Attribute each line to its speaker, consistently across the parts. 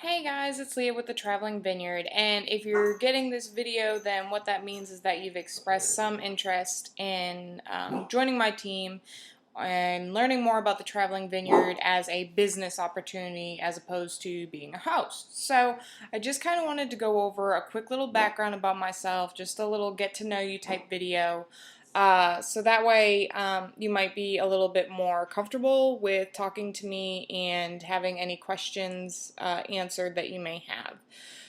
Speaker 1: Hey guys, it's Leah with the Traveling Vineyard, and if you're getting this video, then what that means is that you've expressed some interest in joining my team and learning more about the Traveling Vineyard as a business opportunity as opposed to being a host. So I just kind of wanted to go over a quick little background about myself, just a little get to know you type video. So that way you might be a little bit more comfortable with talking to me and having any questions answered that you may have.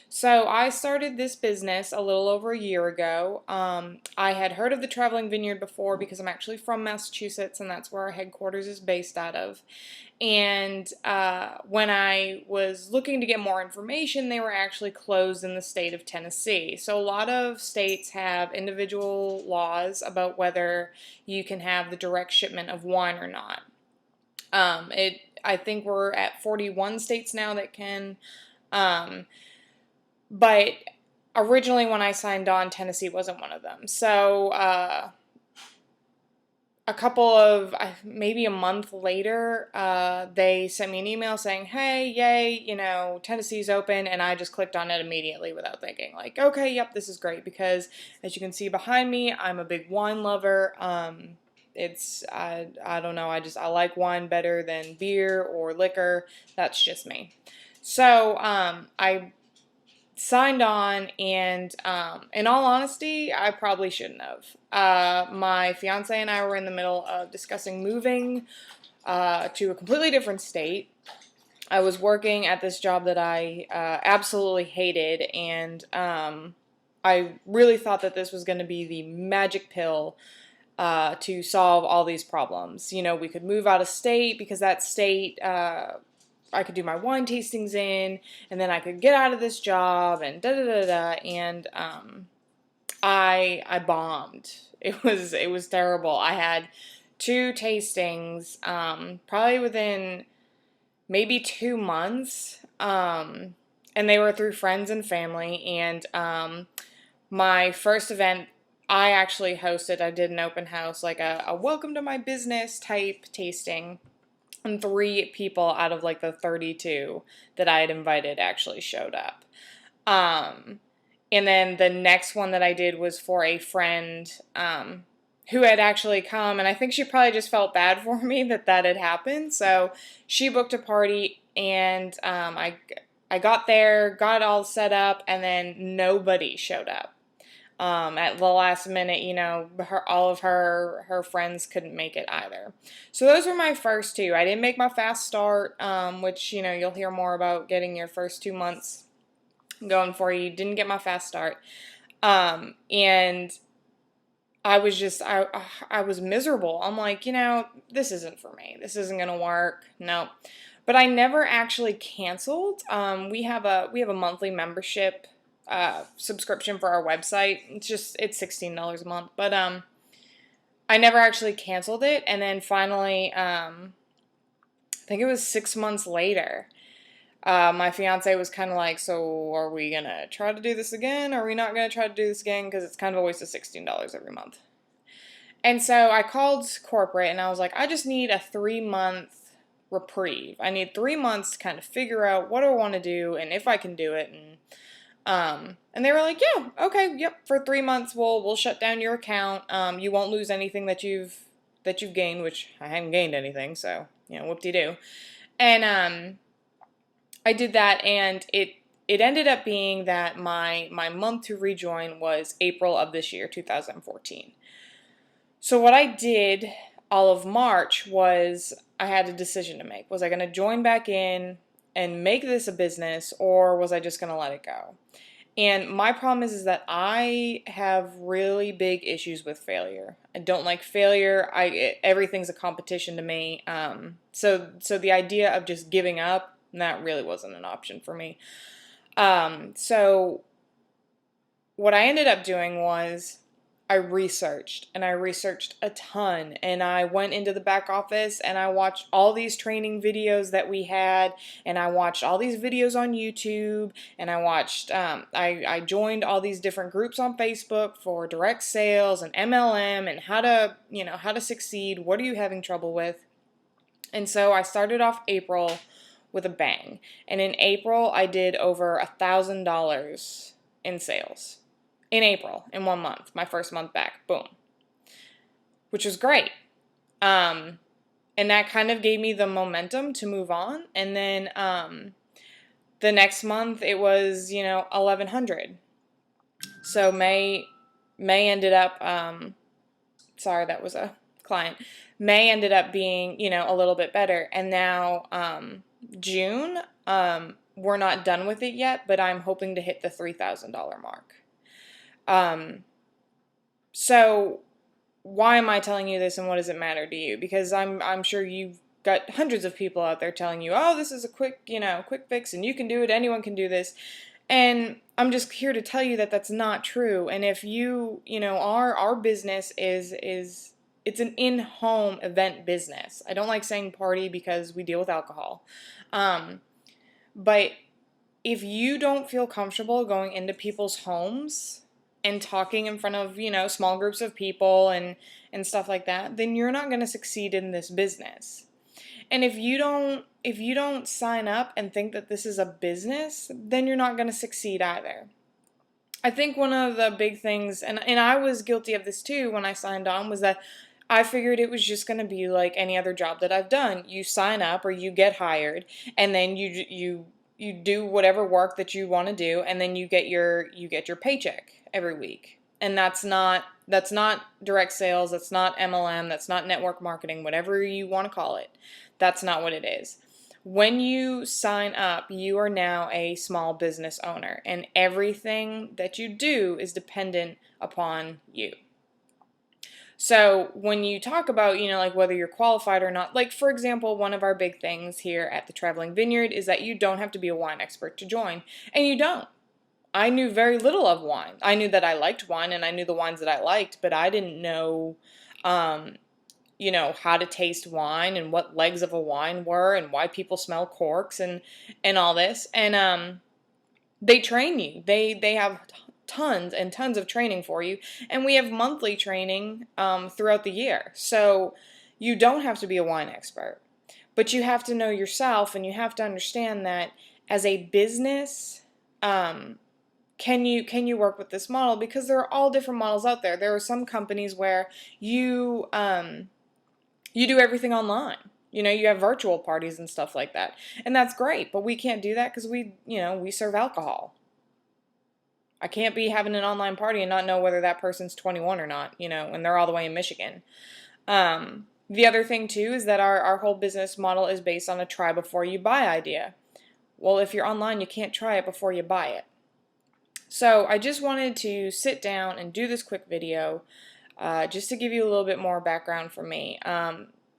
Speaker 1: So I started this business a little over a year ago. I had heard of the Traveling Vineyard before because I'm actually from Massachusetts, and that's where our headquarters is based out of. And when I was looking to get more information, they were actually closed in the state of Tennessee. So a lot of states have individual laws about whether you can have the direct shipment of wine or not. I think we're at 41 states now that can. But originally when I signed on, Tennessee wasn't one of them. So maybe a month later, they sent me an email saying, hey, yay, Tennessee's open, and I just clicked on it immediately without thinking, like, okay, yep, this is great, because as you can see behind me, I'm a big wine lover. I don't know, I like wine better than beer or liquor. That's just me. So I signed on, and in all honesty, I probably shouldn't have. My fiance and I were in the middle of discussing moving to a completely different state. I was working at this job that I absolutely hated, and I really thought that this was going to be the magic pill to solve all these problems. We could move out of state because that state I could do my wine tastings in, and then I could get out of this job, and and I bombed. It was terrible. I had 2 tastings, probably within maybe 2 months, and they were through friends and family. And my first event, I actually hosted. I did an open house, like a welcome to my business type tasting. And 3 people out of like the 32 that I had invited actually showed up. And then the next one that I did was for a friend who had actually come, and I think she probably just felt bad for me that had happened. So she booked a party, and I got there, got it all set up, and then nobody showed up. At the last minute, all of her friends couldn't make it either. So those were my first 2. I didn't make my fast start, which, you'll hear more about getting your first 2 months going for you. Didn't get my fast start. And I was I was miserable. I'm like, this isn't for me. This isn't going to work. No. But I never actually canceled. We have a monthly membership subscription for our website. It's $16 a month, but I never actually canceled it. And then finally, I think it was 6 months later, my fiance was kind of like, so are we gonna try to do this again, or are we not gonna try to do this again, because it's kind of a waste of $16 every month. And so I called corporate, and I was like, I just need a 3-month reprieve. I need 3 months to kind of figure out what I want to do and if I can do it. And they were like, yeah, okay, yep, for 3 months we'll shut down your account. You won't lose anything that you've gained, which I haven't gained anything, so whoop-de-doo. And I did that, and it ended up being that my month to rejoin was April of this year, 2014. So what I did all of March was I had a decision to make. Was I going to join back in and make this a business, or was I just going to let it go? And my problem is that I have really big issues with failure. I don't like failure. Everything's a competition to me. So the idea of just giving up, that really wasn't an option for me. So what I ended up doing was I researched a ton, and I went into the back office and I watched all these training videos that we had, and I watched all these videos on YouTube, and I watched, I joined all these different groups on Facebook for direct sales and MLM and how to succeed. What are you having trouble with? And so I started off April with a bang. And in April, I did over $1,000 in sales. In April, in 1 month, my first month back, boom, which was great. And that kind of gave me the momentum to move on. And then the next month it was, 1,100. So May ended up, sorry, that was a client. May ended up being, a little bit better. And now June, we're not done with it yet, but I'm hoping to hit the $3,000 mark. So why am I telling you this, and what does it matter to you? Because I'm sure you've got hundreds of people out there telling you, oh, this is a quick fix, and you can do it, anyone can do this. And I'm just here to tell you that that's not true. And if our business is it's an in-home event business. I don't like saying party because we deal with alcohol. But if you don't feel comfortable going into people's homes and talking in front of, small groups of people and stuff like that, then you're not going to succeed in this business. And if you don't sign up and think that this is a business, then you're not going to succeed either. I think one of the big things, and I was guilty of this too when I signed on, was that I figured it was just going to be like any other job that I've done. You sign up or you get hired, and then you do whatever work that you want to do, and then you get your paycheck every week. And that's not direct sales, that's not MLM, that's not network marketing, whatever you want to call it. That's not what it is. When you sign up, you are now a small business owner, and everything that you do is dependent upon you. So when you talk about, like whether you're qualified or not, like for example, one of our big things here at the Traveling Vineyard is that you don't have to be a wine expert to join, and you don't. I knew very little of wine. I knew that I liked wine, and I knew the wines that I liked, but I didn't know, how to taste wine and what legs of a wine were and why people smell corks and all this. And they train you. They have tons and tons of training for you, and we have monthly training throughout the year. So you don't have to be a wine expert, but you have to know yourself, and you have to understand that as a business, can you work with this model? Because there are all different models out there. There are some companies where you do everything online. You have virtual parties and stuff like that. And that's great, but we can't do that because we serve alcohol. I can't be having an online party and not know whether that person's 21 or not, and they're all the way in Michigan. The other thing too is that our whole business model is based on a try before you buy idea. Well, if you're online, you can't try it before you buy it. So I just wanted to sit down and do this quick video just to give you a little bit more background from me.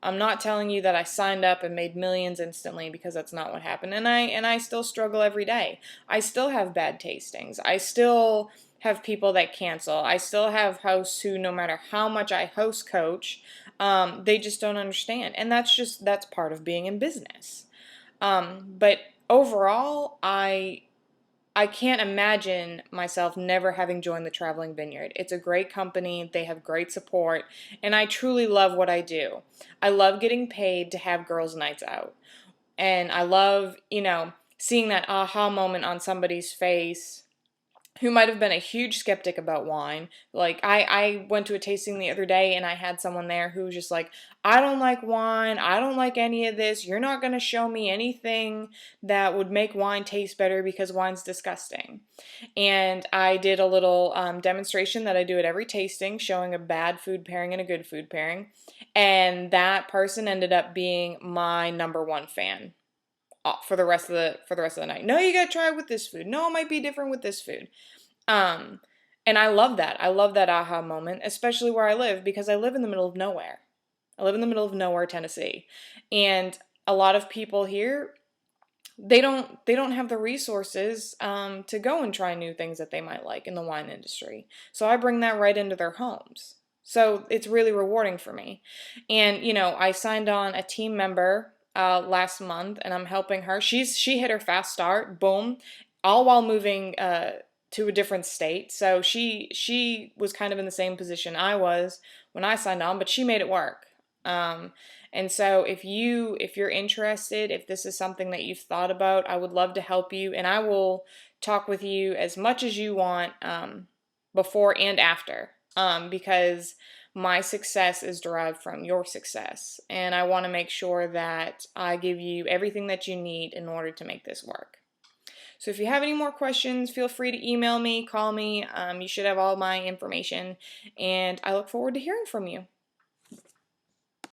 Speaker 1: I'm not telling you that I signed up and made millions instantly, because that's not what happened. And I still struggle every day. I still have bad tastings. I still have people that cancel. I still have hosts who, no matter how much I host coach, they just don't understand. And that's part of being in business. But overall, I can't imagine myself never having joined the Traveling Vineyard. It's a great company. They have great support, and I truly love what I do. I love getting paid to have girls' nights out, and I love, seeing that aha moment on somebody's face who might have been a huge skeptic about wine. Like, I went to a tasting the other day, and I had someone there who was just like, I don't like wine, I don't like any of this, you're not going to show me anything that would make wine taste better because wine's disgusting. And I did a little demonstration that I do at every tasting, showing a bad food pairing and a good food pairing, and that person ended up being my number one fan for the rest of the night. No, you gotta try it with this food. No, it might be different with this food. And I love that. I love that aha moment, especially where I live, because I live in the middle of nowhere. I live in the middle of nowhere, Tennessee. And a lot of people here, they don't have the resources to go and try new things that they might like in the wine industry. So I bring that right into their homes. So it's really rewarding for me. And, I signed on a team member last month, and I'm helping her. She hit her fast start, boom, all while moving to a different state. So she was kind of in the same position I was when I signed on, but she made it work. And so if you're interested, if this is something that you've thought about, I would love to help you, and I will talk with you as much as you want, before and after, because my success is derived from your success, and I want to make sure that I give you everything that you need in order to make this work. So if you have any more questions, feel free to email me, call me. You should have all my information, and I look forward to hearing from you.